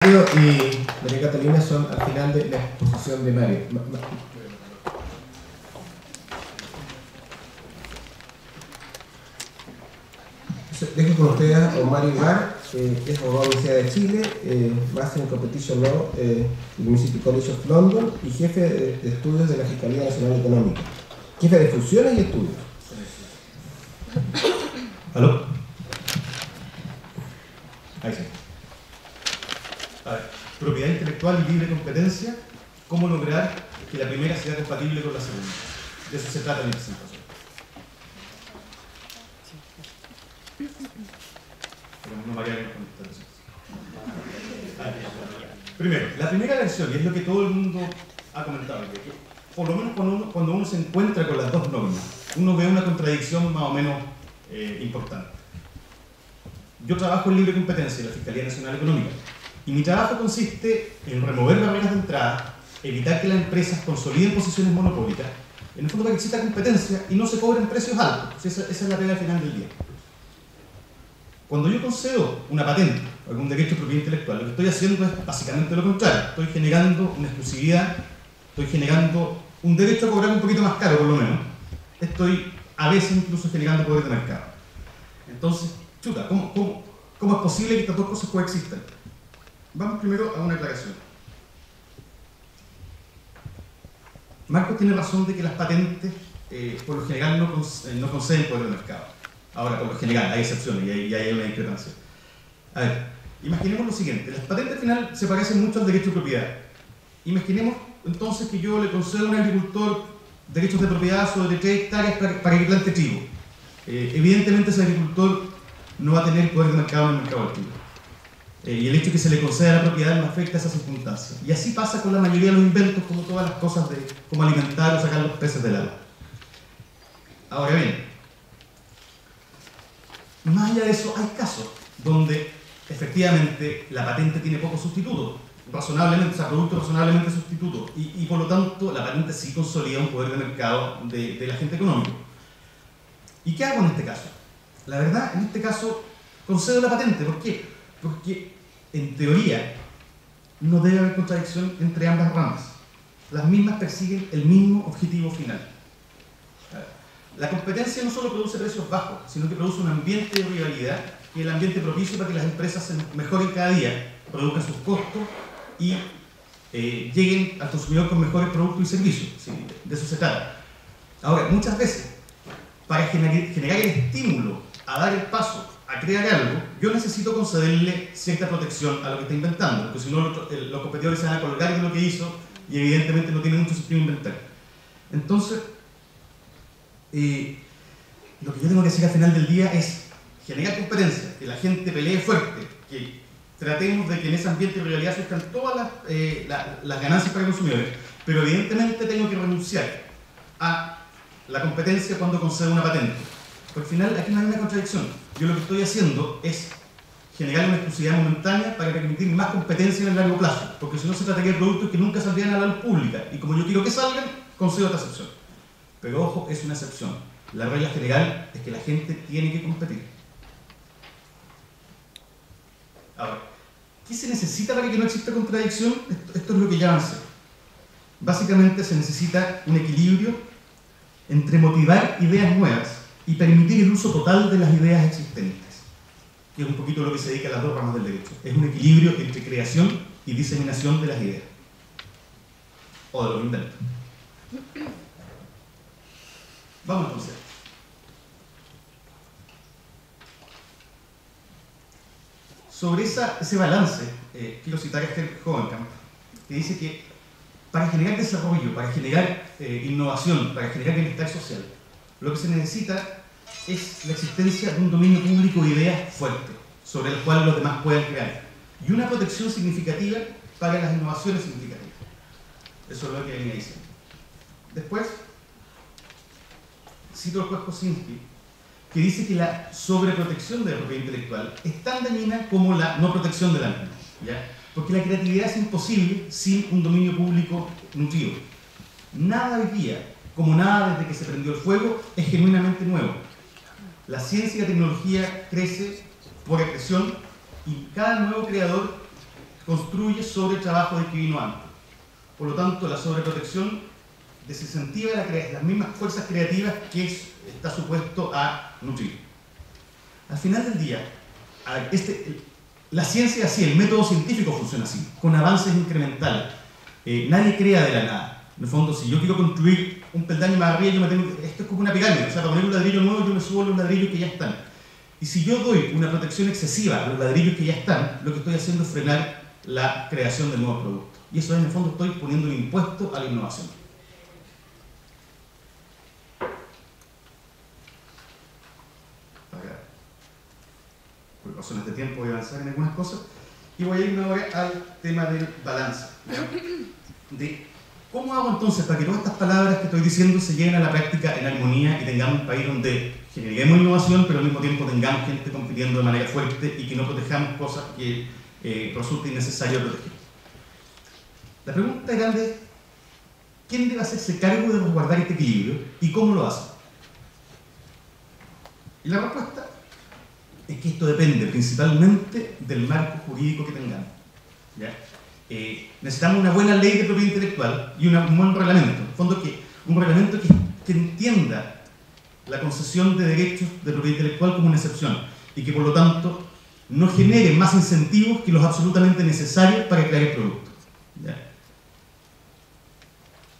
Mario y María Catalina son al final de la exposición de Mario. Dejo con ustedes a Mario Ibar, que es abogado de la Universidad de Chile, Master in Competition Law University College of London y jefe de estudios de la Fiscalía Nacional Económica. Jefe de fusiones y estudios. ¿Aló? Ahí sí. A ver, propiedad intelectual y libre competencia, ¿cómo lograr que la primera sea compatible con la segunda? De eso se trata mi presentación. Primero, la primera versión, y es lo que todo el mundo ha comentado, que por lo menos cuando uno se encuentra con las dos normas, uno ve una contradicción más o menos importante. Yo trabajo en libre competencia en la Fiscalía Nacional Económica y mi trabajo consiste en remover barreras de entrada, evitar que las empresas consoliden posiciones monopólicas, en el fondo para que exista competencia y no se cobren precios altos. Esa es la regla final del día. Cuando yo concedo una patente o algún derecho de propiedad intelectual, lo que estoy haciendo es básicamente lo contrario. Estoy generando una exclusividad, estoy generando un derecho a cobrar un poquito más caro por lo menos. Estoy a veces incluso generando poder de mercado. Entonces, chuta, ¿cómo es posible que estas dos cosas coexistan? Vamos primero a una aclaración. Marcos tiene razón de que las patentes por lo general no conceden poder de mercado. Ahora, por lo general, hay excepciones y hay una discrepancia. A ver, imaginemos lo siguiente. Las patentes al final se parecen mucho al derecho de propiedad. Imaginemos entonces que yo le concedo a un agricultor derechos de propiedad sobre 3 hectáreas para que plante trigo. Evidentemente ese agricultor no va a tener poder de mercado en el mercado del trigo. Y el hecho de que se le conceda la propiedad no afecta a esa circunstancia. Y así pasa con la mayoría de los inventos, como todas las cosas de cómo alimentar o sacar los peces del agua. Ahora bien, más allá de eso, hay casos donde efectivamente la patente tiene pocos sustitutos, razonablemente, o sea, productos razonablemente sustitutos, y por lo tanto la patente sí consolida un poder de mercado del agente económico. ¿Y qué hago en este caso? La verdad, en este caso, concedo la patente. ¿Por qué? Porque, en teoría, no debe haber contradicción entre ambas ramas. Las mismas persiguen el mismo objetivo final. La competencia no solo produce precios bajos, sino que produce un ambiente de rivalidad, que es el ambiente propicio para que las empresas se mejoren cada día, produzcan sus costos y lleguen al consumidor con mejores productos y servicios. ¿Sí? De eso se trata. Ahora, muchas veces, para generar el estímulo a dar el paso a crear algo, yo necesito concederle cierta protección a lo que está inventando, porque si no los competidores se van a colgar de lo que hizo y evidentemente no tiene mucho sentido inventar. Entonces, lo que yo tengo que hacer al final del día es generar competencia, que la gente pelee fuerte, que tratemos de que en ese ambiente de realidad surjan todas las ganancias para los consumidores, pero evidentemente tengo que renunciar a la competencia cuando concedo una patente. Porque al final aquí no hay una contradicción. Yo lo que estoy haciendo es generar una exclusividad momentánea para permitir más competencia en el largo plazo, porque si no se trataría de productos que nunca saldrían a la luz pública, y como yo quiero que salgan, concedo esta excepción. Pero ojo, es una excepción. La regla general es que la gente tiene que competir. Ahora, ¿qué se necesita para que no exista contradicción? Esto es lo que ya avancé. Básicamente se necesita un equilibrio entre motivar ideas nuevas y permitir el uso total de las ideas existentes, que es un poquito lo que se dedica a las dos ramas del derecho. Es un equilibrio entre creación y diseminación de las ideas, o de los inventos. Vamos entonces. Sobre ese balance, quiero citar a Esther Hovenkamp, que dice que para generar desarrollo, para generar innovación, para generar bienestar social, lo que se necesita es la existencia de un dominio público de ideas fuerte, sobre el cual los demás puedan crear, y una protección significativa para las innovaciones significativas. Eso es lo que venía diciendo. Después, cito al juez Kosinski, que dice que la sobreprotección de la propiedad intelectual es tan dañina como la no protección de la misma, ¿ya? Porque la creatividad es imposible sin un dominio público nutrido. Nada hoy día, como nada desde que se prendió el fuego, es genuinamente nuevo. La ciencia y la tecnología crece por expresión y cada nuevo creador construye sobre el trabajo del que vino antes. Por lo tanto, la sobreprotección desincentiva las mismas fuerzas creativas que está supuesto a nutrir. Al final del día, la ciencia es así, el método científico funciona así, con avances incrementales. Nadie crea de la nada. En el fondo, si yo quiero construir un peldaño más arriba, esto es como una pirámide, o sea, para poner un ladrillo nuevo yo me subo a los ladrillos que ya están. Y si yo doy una protección excesiva a los ladrillos que ya están, lo que estoy haciendo es frenar la creación de nuevos productos. Y eso en el fondo estoy poniendo un impuesto a la innovación. Por razones de tiempo voy a avanzar en algunas cosas y voy a irme ahora al tema del balance, de cómo hago entonces para que todas estas palabras que estoy diciendo se lleven a la práctica en armonía y tengamos un país donde generemos innovación pero al mismo tiempo tengamos gente compitiendo de manera fuerte y que no protejamos cosas que resulta innecesario proteger. La pregunta grande es ¿quién debe hacerse cargo de resguardar este equilibrio y cómo lo hace? Y la respuesta es que esto depende principalmente del marco jurídico que tengamos. ¿Ya? Necesitamos una buena ley de propiedad intelectual y un buen reglamento. En el fondo, un reglamento que entienda la concesión de derechos de propiedad intelectual como una excepción y que por lo tanto no genere más incentivos que los absolutamente necesarios para crear el producto. ¿Ya?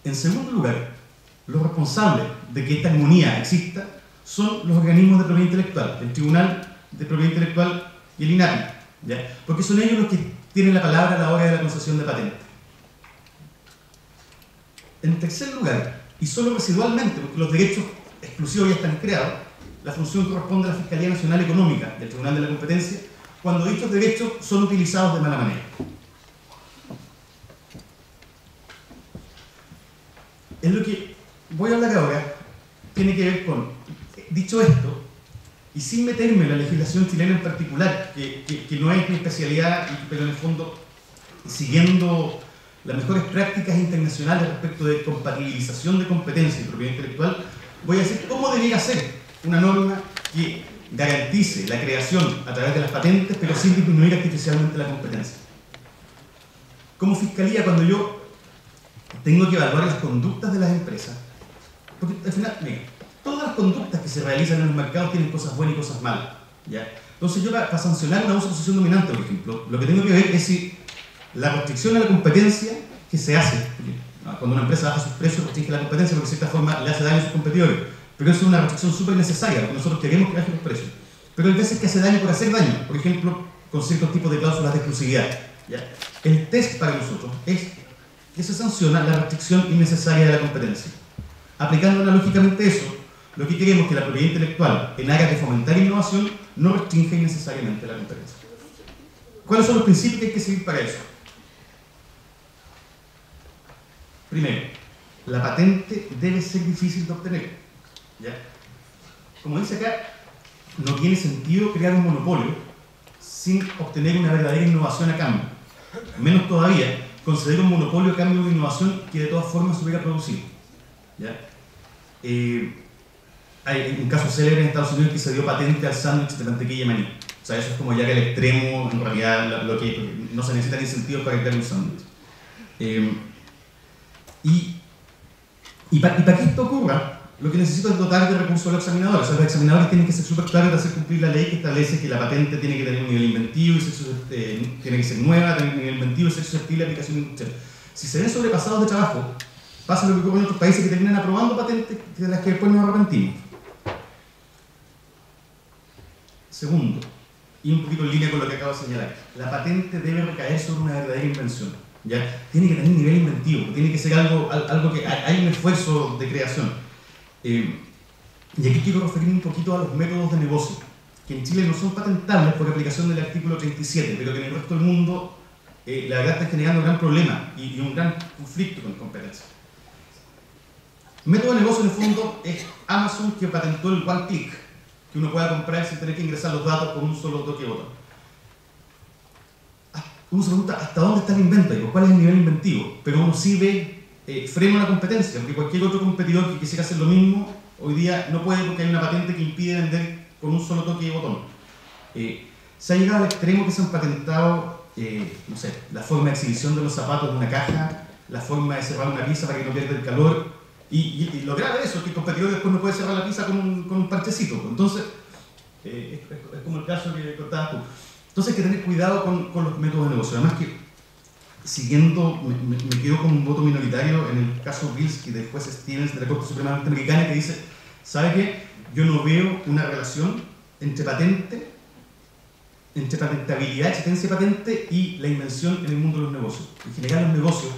En segundo lugar, los responsables de que esta armonía exista son los organismos de propiedad intelectual, el Tribunal de Propiedad Intelectual y el INAPI, ¿ya? Porque son ellos los que tienen la palabra a la hora de la concesión de patentes. En tercer lugar, y solo residualmente, porque los derechos exclusivos ya están creados, la función corresponde a la Fiscalía Nacional Económica del Tribunal de la Competencia cuando dichos derechos son utilizados de mala manera. Es lo que voy a hablar ahora, tiene que ver con, dicho esto, y sin meterme en la legislación chilena en particular, que no es mi especialidad, pero en el fondo, siguiendo las mejores prácticas internacionales respecto de compatibilización de competencia y propiedad intelectual, voy a decir cómo debería ser una norma que garantice la creación a través de las patentes, pero sin disminuir artificialmente la competencia. Como fiscalía, cuando yo tengo que evaluar las conductas de las empresas, porque al final, mira, todas las conductas que se realizan en los mercados tienen cosas buenas y cosas malas, ¿ya? Entonces yo para sancionar una uso de posición dominante, por ejemplo, lo que tengo que ver es si la restricción a la competencia que se hace, cuando una empresa baja sus precios restringe la competencia porque de cierta forma le hace daño a sus competidores, pero eso es una restricción súper necesaria porque nosotros queremos que bajen los precios, pero hay veces que hace daño por hacer daño, por ejemplo con ciertos tipos de cláusulas de exclusividad, ¿ya? El test para nosotros es que se sanciona la restricción innecesaria de la competencia. Aplicando analógicamente eso, lo que queremos es que la propiedad intelectual en áreas de fomentar innovación no restringe innecesariamente la competencia. ¿Cuáles son los principios que hay que seguir para eso? Primero, la patente debe ser difícil de obtener, ¿ya? Como dice acá, no tiene sentido crear un monopolio sin obtener una verdadera innovación a cambio. Menos todavía, conceder un monopolio a cambio de innovación que de todas formas se hubiera producido, ¿ya? Hay un caso célebre en Estados Unidos que se dio patente al sándwich de mantequilla y maní. O sea, eso es como ya el extremo, en realidad, lo que no se necesitan incentivos para crear un sándwich. Y para que esto ocurra, lo que necesito es dotar de recursos a los examinadores. O sea, los examinadores tienen que ser súper claros de hacer cumplir la ley que establece que la patente tiene que tener un nivel inventivo, y tiene que ser nueva, tener un nivel inventivo y ser susceptible de aplicación industrial. Si se ven sobrepasados de trabajo, pasa lo que ocurre en otros países que terminan aprobando patentes de las que después nos arrepentimos. Segundo, y un poquito en línea con lo que acabo de señalar, la patente debe recaer sobre una verdadera invención, ¿ya? Tiene que tener un nivel inventivo, tiene que ser algo que hay un esfuerzo de creación. Y aquí quiero referirme un poquito a los métodos de negocio, que en Chile no son patentables por aplicación del artículo 37, pero que en el resto del mundo la verdad está generando un gran problema y un gran conflicto con competencia. Método de negocio en el fondo es Amazon, que patentó el one click, que uno pueda comprar sin tener que ingresar los datos con un solo toque de botón. Uno se pregunta hasta dónde está el invento, cuál es el nivel inventivo, pero uno sí ve freno a la competencia, porque cualquier otro competidor que quisiera hacer lo mismo hoy día no puede porque hay una patente que impide vender con un solo toque de botón. Se ha llegado al extremo que se han patentado no sé, la forma de exhibición de los zapatos en una caja, la forma de cerrar una pizza para que no pierda el calor, y lo grave de eso es que el competidor después no puede cerrar la pizza con un parchecito. Entonces, es como el caso que contabas tú. Entonces hay que tener cuidado con los métodos de negocio. Además que, siguiendo, me quedo con un voto minoritario en el caso Bilski del juez Stevens de la Corte Suprema Norteamericana, que dice, ¿sabe qué? Yo no veo una relación entre patentabilidad, existencia patente y la invención en el mundo de los negocios. En general los negocios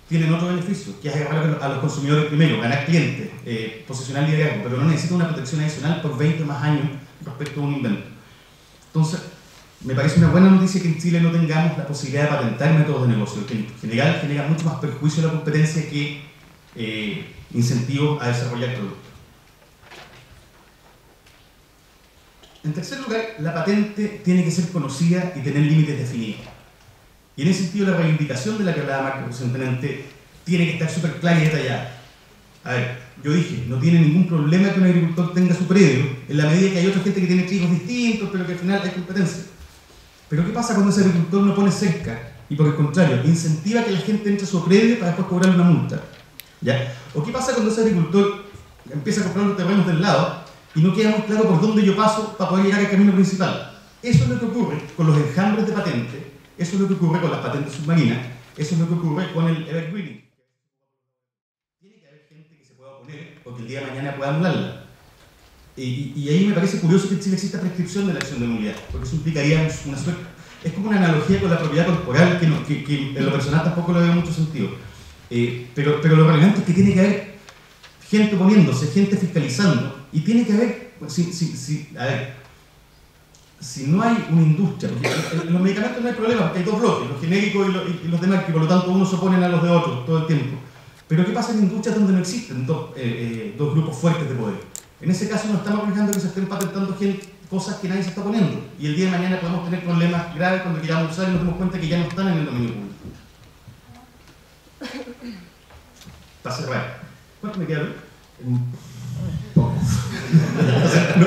tienen otro beneficio, que es agarrar a los consumidores primero, ganar clientes, posicionar liderazgo, pero no necesita una protección adicional por 20 más años respecto a un invento. Entonces, me parece una buena noticia que en Chile no tengamos la posibilidad de patentar métodos de negocio, que en general genera mucho más perjuicio a la competencia que incentivos a desarrollar productos. En tercer lugar, la patente tiene que ser conocida y tener límites definidos. Y en ese sentido, la reivindicación de la que hablaba Marco recientemente tiene que estar súper clara y detallada. A ver, yo dije, no tiene ningún problema que un agricultor tenga su predio, en la medida que hay otra gente que tiene trigos distintos, pero que al final hay competencia. Pero ¿qué pasa cuando ese agricultor no pone cerca y por el contrario, incentiva que la gente entre a su predio para después cobrarle una multa? ¿Ya? ¿O qué pasa cuando ese agricultor empieza a comprar los terrenos del lado y no queda muy claro por dónde yo paso para poder llegar al camino principal? Eso es lo que ocurre con los enjambres de patentes, eso es lo que ocurre con las patentes submarinas, eso es lo que ocurre con el evergreening. Tiene que haber gente que se pueda oponer o que el día de mañana pueda anularla. Y ahí me parece curioso que en Chile exista prescripción de la acción de nulidad, porque eso implicaría una suerte. Es como una analogía con la propiedad corporal que en lo personal tampoco le veo mucho sentido. Pero lo relevante es que tiene que haber gente oponiéndose, gente fiscalizando, y tiene que haber, a ver, si no hay una industria, porque en los medicamentos no hay problema, porque hay dos bloques, los genéricos y los demás, que por lo tanto unos se oponen a los de otros todo el tiempo. Pero ¿qué pasa en industrias donde no existen dos grupos fuertes de poder? En ese caso no estamos arriesgando que se estén patentando cosas que nadie se está poniendo, y el día de mañana podemos tener problemas graves cuando queramos usar y nos damos cuenta que ya no están en el dominio público. Para cerrar, ¿cuánto me queda? Poco.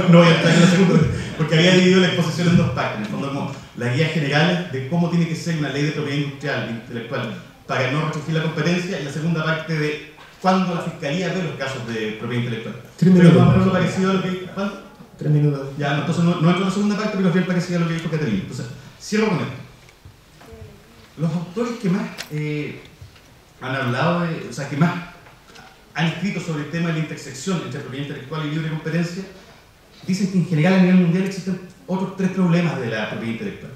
No voy a entrar en la segunda, porque había dividido la exposición en dos partes, en el fondo como las guías generales de cómo tiene que ser una ley de propiedad industrial e intelectual para no restringir la competencia, y la segunda parte de cuándo la Fiscalía ve los casos de propiedad intelectual. 3 minutos. Pero más o menos parecido a lo que... ¿Cuánto? 3 minutos. Ya, no, entonces no entro en la segunda parte, pero es bien parecido a lo que dijo Caterina. Entonces, cierro con esto. Los autores que más han hablado de, o sea, que más han escrito sobre el tema de la intersección entre propiedad intelectual y libre competencia, dicen que en general a nivel mundial existen otros 3 problemas de la propiedad intelectual.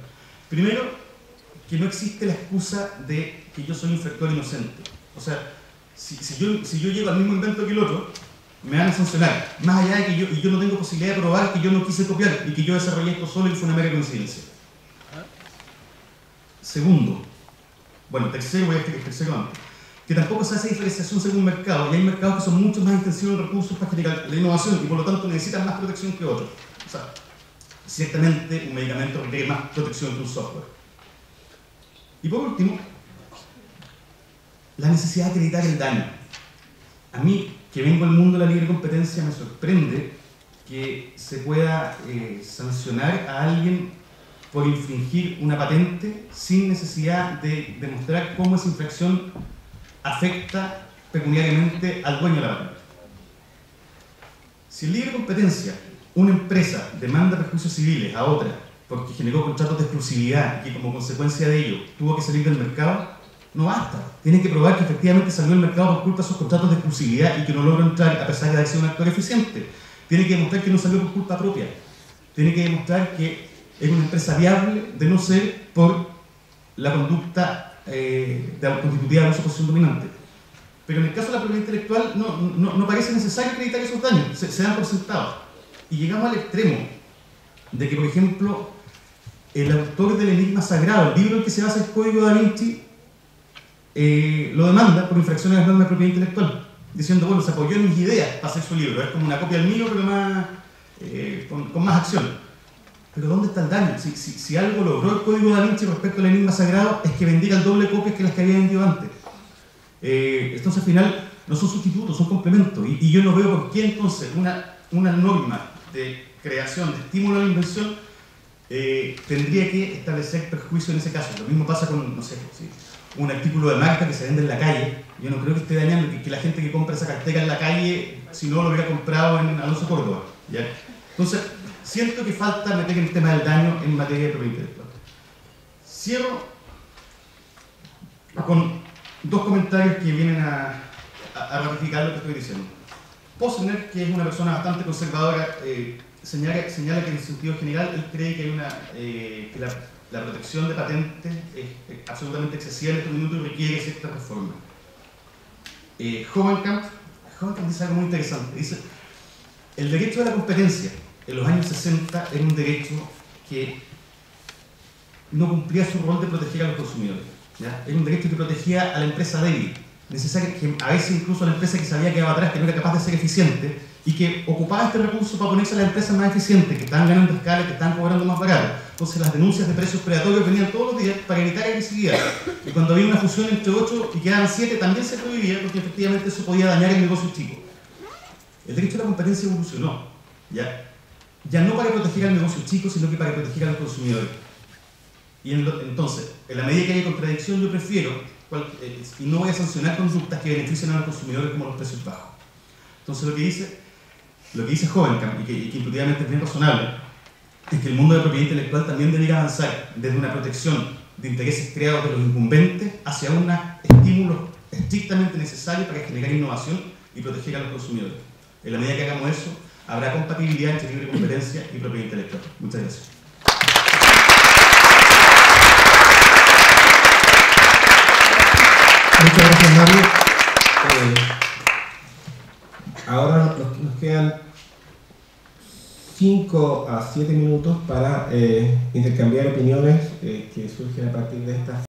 Primero, que no existe la excusa de que yo soy infractor inocente. O sea, si yo llego al mismo invento que el otro, me van a sancionar, más allá de que yo no tengo posibilidad de probar que yo no quise copiar y que yo desarrollé esto solo y fue una mera coincidencia. Segundo, bueno, tercero, voy a explicar tercero antes, que tampoco se hace diferenciación según mercado, y hay mercados que son mucho más intensivos en recursos para generar la innovación y por lo tanto necesitan más protección que otros. O sea, ciertamente un medicamento requiere más protección que un software. Y por último, la necesidad de acreditar el daño. A mí, que vengo del mundo de la libre competencia, me sorprende que se pueda sancionar a alguien por infringir una patente sin necesidad de demostrar cómo esa infracción afecta pecuniariamente al dueño de la patente. Si en libre competencia una empresa demanda perjuicios civiles a otra porque generó contratos de exclusividad y que como consecuencia de ello tuvo que salir del mercado, no basta. Tiene que probar que efectivamente salió del mercado por culpa de esos contratos de exclusividad y que no logró entrar a pesar de haber sido un actor eficiente. Tiene que demostrar que no salió por culpa propia. Tiene que demostrar que es una empresa viable de no ser por la conducta constitutiva de uso de posición dominante. Pero en el caso de la propiedad intelectual no parece necesario acreditar esos daños, se dan por sentados. Y llegamos al extremo de que, por ejemplo, el autor del Enigma Sagrado, el libro en el que se basa el Código Da Vinci, lo demanda por infracciones a las normas de propiedad intelectual, diciendo, bueno, se apoyó en mis ideas para hacer su libro, es como una copia del mío, pero más, con más acción. Pero ¿dónde está el daño? Si algo logró el Código Da Vinci respecto al Enigma Sagrado, es que vendiera el doble de copias que las que había vendido antes. Entonces al final no son sustitutos, son complementos, y yo no veo por qué entonces una norma de creación, de estímulo a la invención, tendría que establecer perjuicio en ese caso. Lo mismo pasa con, no sé, ¿sí?, un artículo de marca que se vende en la calle. Yo no creo que esté dañando que la gente que compra esa cartera en la calle, si no lo hubiera comprado en Alonso Córdoba, ¿ya? Entonces, siento que falta meter el tema del daño en materia de propiedad intelectual. Cierro con dos comentarios que vienen a ratificar lo que estoy diciendo. Posner, que es una persona bastante conservadora, señala que en el sentido general él cree que la protección de patentes es absolutamente excesiva en estos minutos y requiere cierta reforma. Hovenkamp dice algo muy interesante. Dice: el derecho de la competencia en los años 60 era un derecho que no cumplía su rol de proteger a los consumidores, ¿ya? Era un derecho que protegía a la empresa débil, necesaria, que a veces incluso a la empresa que se había quedado atrás, que no era capaz de ser eficiente, y que ocupaba este recurso para ponerse a las empresas más eficientes, que estaban ganando escala, que estaban cobrando más barato. Entonces las denuncias de precios predatorios venían todos los días para evitar agresividad. Y cuando había una fusión entre 8 y quedaban 7, también se prohibía, porque efectivamente eso podía dañar el negocio chico. El derecho a la competencia evolucionó, ya no para proteger al negocio chico, sino que para proteger a los consumidores. Y entonces, en la medida que haya contradicción, yo prefiero, y no voy a sancionar conductas que beneficien a los consumidores como los precios bajos. Entonces lo que dice Hovenkamp, y que intuitivamente es bien razonable, es que el mundo de la propiedad intelectual también debería avanzar desde una protección de intereses creados de los incumbentes hacia un estímulo estrictamente necesario para generar innovación y proteger a los consumidores. En la medida que hagamos eso, habrá compatibilidad entre libre competencia y propiedad intelectual. Muchas gracias. Muchas gracias, Mario. Ahora nos quedan 5 a 7 minutos para intercambiar opiniones que surgen a partir de esta